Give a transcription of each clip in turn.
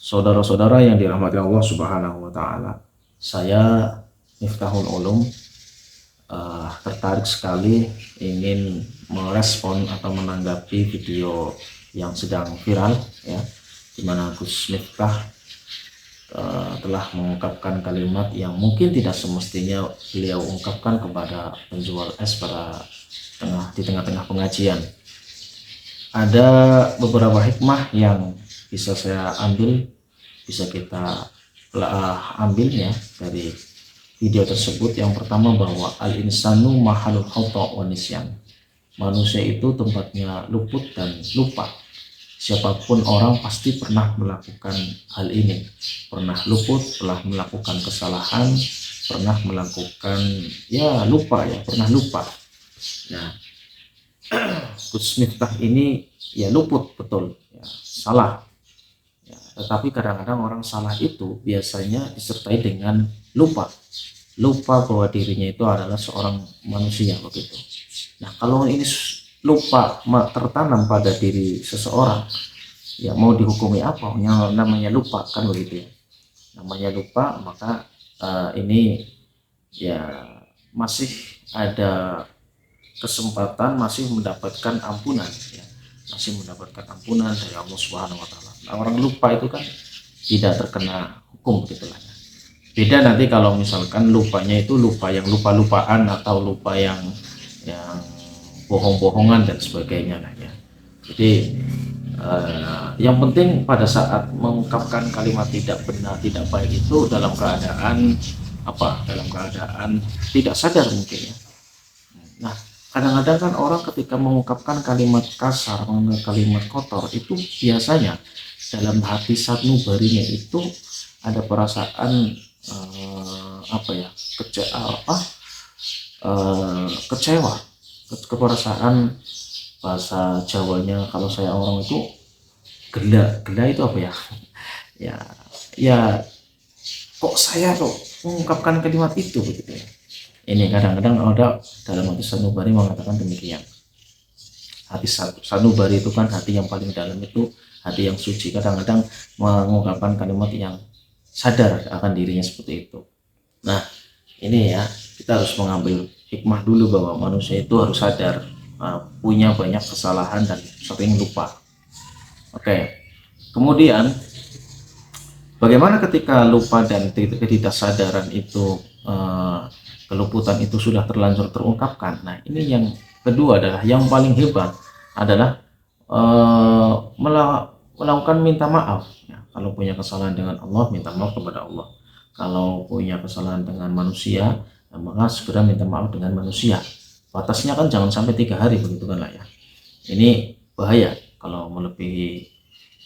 Saudara-saudara yang dirahmati Allah Subhanahu wa taala. Saya Miftahul Ulum tertarik sekali ingin merespon atau menanggapi video yang sedang viral ya, di mana Gus Miftah telah mengungkapkan kalimat yang mungkin tidak semestinya beliau ungkapkan kepada penjual es di tengah-tengah pengajian. Ada beberapa hikmah yang bisa saya ambil, bisa kita ambilnya dari video tersebut. Yang pertama, bahwa al-insanu mahalul khata' wa nisyan. Manusia itu tempatnya luput dan lupa. Siapapun orang pasti pernah melakukan hal ini, pernah luput, pernah melakukan kesalahan, pernah melakukan pernah lupa. Nah, Gus Miftah ini ya luput, betul ya, salah ya, tetapi kadang-kadang orang salah itu biasanya disertai dengan lupa bahwa dirinya itu adalah seorang manusia, begitu. Nah, kalau ini lupa tertanam pada diri seseorang, ya mau dihukumi apa? Yang namanya lupa, kan begitu ya. Namanya lupa, maka ini ya masih ada kesempatan, masih mendapatkan ampunan ya, masih mendapatkan ampunan dari Allah Subhanahu wa taala. Nah, orang lupa itu kan tidak terkena hukum, begitulah ya. Beda nanti kalau misalkan lupanya itu lupa yang lupa-lupaan atau lupa yang bohong-bohongan dan sebagainya lah ya. Jadi yang penting pada saat mengungkapkan kalimat tidak benar, tidak baik itu dalam keadaan dalam keadaan tidak sadar mungkin ya. Nah, kadang-kadang kan orang ketika mengungkapkan kalimat kasar, kalimat kotor, itu biasanya dalam hati sanubarinya itu ada perasaan kecewa, keperasaan, bahasa Jawanya kalau saya orang itu gela itu apa ya? ya kok saya mengungkapkan kalimat itu, begitu ya. Ini kadang-kadang ada dalam hati sanubari mengatakan demikian. Hati sanubari itu kan hati yang paling dalam, itu hati yang suci. Kadang-kadang mengungkapkan kalimat yang sadar akan dirinya seperti itu. Nah, ini ya, kita harus mengambil hikmah dulu bahwa manusia itu harus sadar punya banyak kesalahan dan sering lupa. Oke. Kemudian bagaimana ketika lupa dan ketidaksadaran itu, keluputan itu sudah terlanjur terungkapkan. Nah, ini yang kedua adalah yang paling hebat adalah melakukan minta maaf ya. Kalau punya kesalahan dengan Allah, minta maaf kepada Allah. Kalau punya kesalahan dengan manusia, maka segera minta maaf dengan manusia. Batasnya kan jangan sampai 3 hari, begitu kan lah ya. Ini bahaya kalau melebihi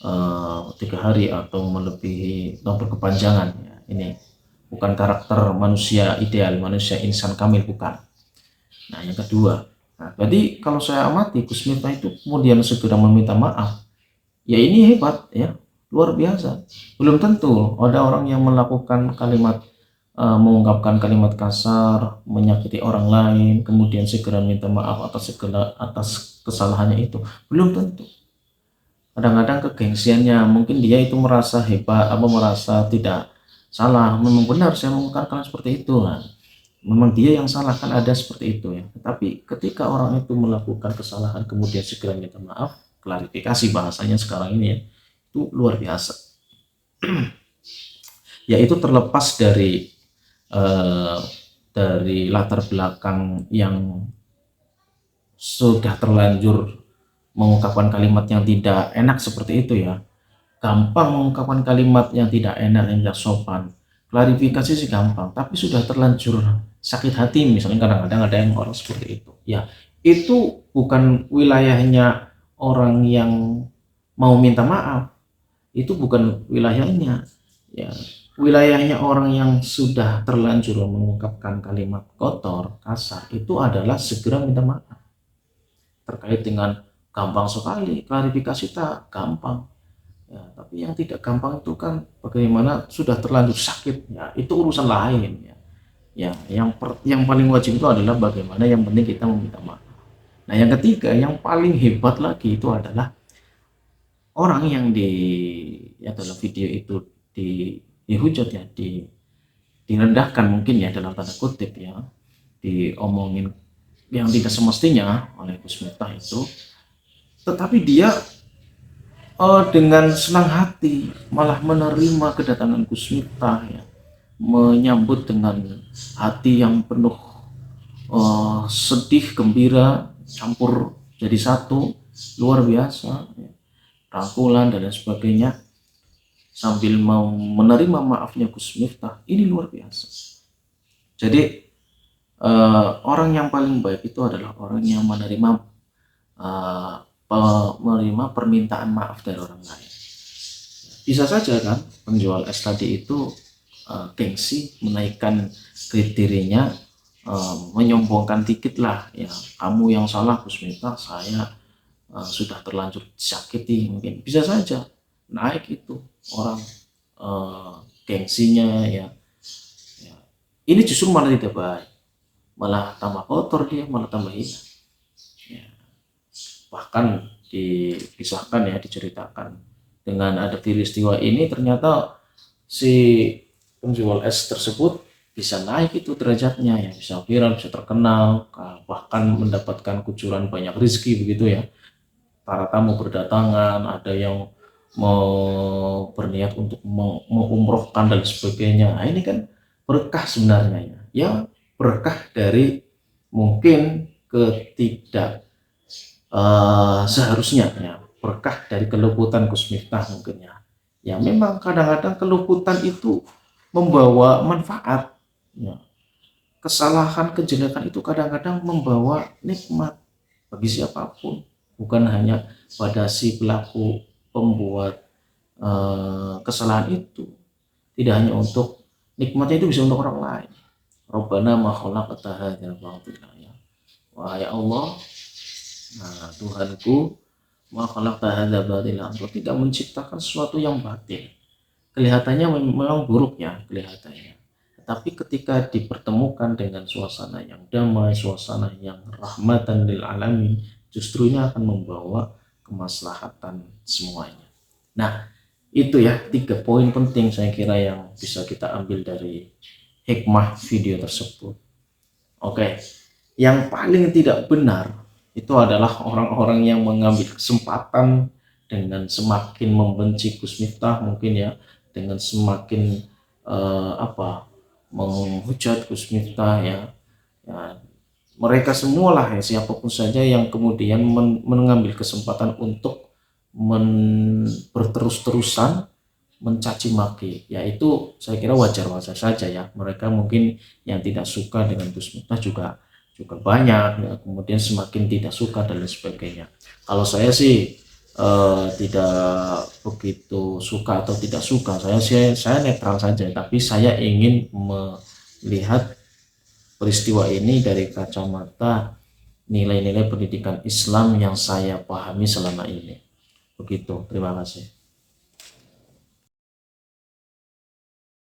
3 hari atau melebihi atau berkepanjangan ya. Ini bukan karakter manusia ideal, manusia insan kamil, bukan. Nah, yang kedua, jadi kalau saya amati Gus Miftah itu kemudian segera meminta maaf, ya ini hebat ya, luar biasa. Belum tentu ada orang yang melakukan mengungkapkan kalimat kasar, menyakiti orang lain, kemudian segera minta maaf atas kesalahannya itu. Belum tentu. Kadang-kadang kegengsiannya, mungkin dia itu merasa hebat, merasa tidak salah. Memang benar saya mengungkapkan seperti itu kan. Memang dia yang salah, kan ada seperti itu ya. Tetapi ketika orang itu melakukan kesalahan kemudian segera minta maaf, klarifikasi bahasanya sekarang ini ya, itu luar biasa. Ya, itu terlepas dari latar belakang yang sudah terlanjur mengungkapkan kalimat yang tidak enak seperti itu ya. Gampang mengungkapkan kalimat yang tidak enak, yang tidak sopan. Klarifikasi sih gampang, tapi sudah terlanjur sakit hati, misalnya kadang-kadang ada yang orang seperti itu. Ya, itu bukan wilayahnya orang yang mau minta maaf. Itu bukan wilayahnya. Ya, wilayahnya orang yang sudah terlanjur mengungkapkan kalimat kotor, kasar, itu adalah segera minta maaf. Terkait dengan gampang sekali, klarifikasi tak gampang. Ya, tapi yang tidak gampang itu kan bagaimana sudah terlanjur sakit, ya itu urusan lain ya. Ya, yang paling wajib itu adalah bagaimana yang penting kita meminta maaf. Nah, yang ketiga yang paling hebat lagi itu adalah orang yang ya dalam video itu dihujat ya, direndahkan mungkin ya dalam tanda kutip ya, diomongin yang tidak semestinya oleh Gus Miftah itu, tetapi dia dengan senang hati malah menerima kedatangan Gus Miftah ya, menyambut dengan hati yang penuh sedih, gembira, campur jadi satu, luar biasa ya. Rangkulan dan lain sebagainya, sambil mau menerima maafnya Gus Miftah, ini luar biasa. Jadi orang yang paling baik itu adalah orang yang menerima permintaan maaf dari orang lain. Bisa saja kan penjual es tadi itu gengsi, menaikkan kriterianya, menyombongkan dikit lah ya, kamu yang salah Gus Miftah, saya sudah terlanjur disakiti, mungkin bisa saja naik itu orang gengsinya ya. Ini justru malah tidak baik, malah tambah kotor dia, malah tambah hina ya. Bahkan dikisahkan ya, diceritakan dengan ada peristiwa ini, ternyata si penjual es tersebut bisa naik itu derajatnya ya, bisa viral, bisa terkenal, bahkan mendapatkan kucuran banyak rezeki begitu ya. Para tamu berdatangan, ada yang mau berniat untuk mengumrohkan dan sebagainya. Nah, ini kan berkah sebenarnya ya. Ya berkah dari mungkin ketidak seharusnya ya, berkah dari keluputan Gus Miftah mungkin ya. Ya memang kadang-kadang keluputan itu membawa manfaat ya. Kesalahan, kejelekan itu kadang-kadang membawa nikmat bagi siapapun, bukan hanya pada si pelaku pembuat kesalahan itu. Tidak hanya untuk nikmatnya, itu bisa untuk orang lain. Rabbana ma khalaqta hadzal batila ya. Wahai Allah, nah Tuhanku, ma khalaqta hadzal batila, Engkau tidak menciptakan sesuatu yang batil. Kelihatannya memang buruk ya, kelihatannya. Tapi ketika dipertemukan dengan suasana yang damai, suasana yang rahmatan lil alamin, justru ini akan membawa kemaslahatan semuanya. Nah, itu ya 3 poin penting saya kira yang bisa kita ambil dari hikmah video tersebut. Oke, yang paling tidak benar itu adalah orang-orang yang mengambil kesempatan dengan semakin membenci Gus Miftah mungkin ya, dengan semakin menghujat Gus Miftah ya, mereka semualah ya, siapapun saja yang kemudian mengambil kesempatan untuk berterus-terusan mencaci maki, yaitu saya kira wajar-wajar saja ya. Mereka mungkin yang tidak suka dengan Gus Miftah juga banyak ya, kemudian semakin tidak suka dan lain sebagainya. Kalau saya sih tidak begitu suka atau tidak suka, saya netral saja, tapi saya ingin melihat peristiwa ini dari kacamata nilai-nilai pendidikan Islam yang saya pahami selama ini. Begitu, terima kasih.